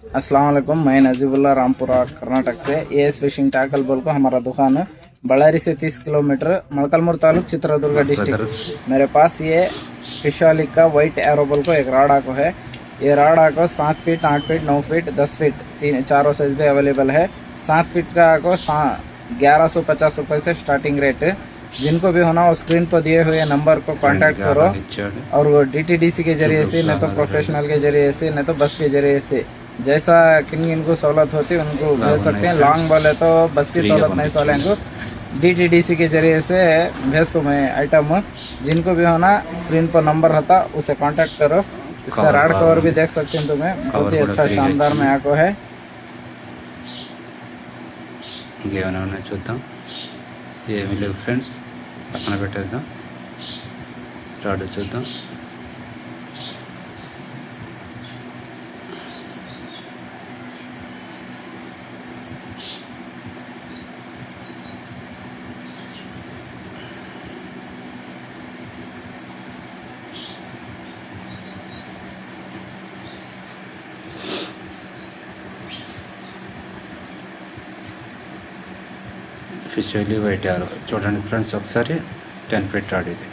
अस्सलाम वालेकुम। मैं नजीबुल्ला रामपुरा कर्नाटक से। एएस फिशिंग टैकल बोल को हमारा दुकान है बಳ್ಳारी से 30 किलोमीटर, मोलकलमूर तालुक, चित्रदुर्ग डिस्ट्रिक्ट। मेरे पास ये फिशॉलिक का वाइट एरो बोल को एक राड आको है। ये राड आको 7 फीट, 8 फीट, 9 फीट, 10 फीट चारों साइज भी अवेलेबल है। 7 फीट का आको 1150 रुपये से स्टार्टिंग रेट। जिनको भी होना वो स्क्रीन पर दिए हुए नंबर को कांटेक्ट करो, और वो डीटीडीसी के जरिए से, नहीं तो प्रोफेशनल के जरिए से, नहीं तो बस के जरिए से, जैसा किन इनको सहूलत होती है उनको भेज सकते हैं। लॉन्ग बोले तो बस की सहूलत नहीं, सोले इनको डीटीडीसी के जरिए से भेज दो मैं आइटम। जिनको भी होना स्क्रीन पर नंबर रहता उसे कांटेक्ट करो। इसका राड कवर भी देख सकते हैं तुम्हें, बहुत ही अच्छा शानदार में आको है। ఇంకేమైనా చూద్దాం, ఏమీ లేవు ఫ్రెండ్స్, పక్కన పెట్టేద్దాం, రాడ్ చూద్దాం. ఫిషియలీ వైట్ యారో చూడండి ఫ్రెండ్స్, ఒకసారి 10 ఫీట్ రాడ్ ఇది.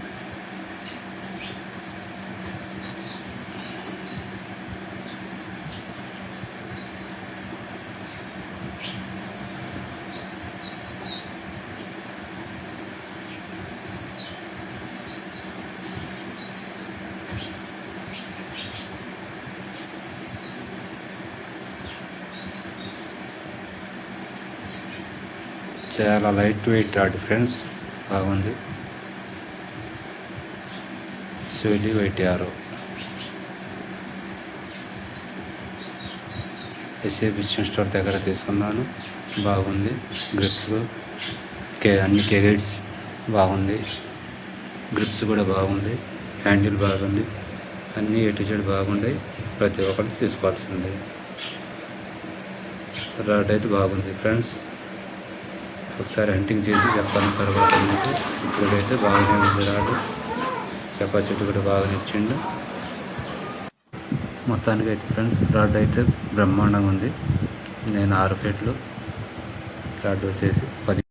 చాలా లైట్ వెయిట్ రాడ్ ఫ్రెండ్స్, బాగుంది. ఫిషియలీ white arrow SA fishing store దగ్గర తీసుకున్నాను, బాగుంది. గ్రిప్స్ అన్ని కెగైడ్స్ బాగుంది, గ్రిప్స్ కూడా బాగుంది, హ్యాండిల్ బాగుంది, అన్నీ ఎటు బాగుంది. ప్రతి ఒక్కటి తీసుకోవాల్సిందే. రాడ్ అయితే బాగుంది ఫ్రెండ్స్, ఒకసారి హంటింగ్ చేసి చెప్పాను తర్వాత మీకు. ఇప్పుడైతే బాగానే ఉంది రాడు, కెపాసిటీ కూడా బాగా ఇచ్చిండు. మొత్తానికి అయితే ఫ్రెండ్స్ రాడ్ అయితే బ్రహ్మాండంగా ఉంది. నేను 6 ఫీట్లు రాడ్ వచ్చేసి 10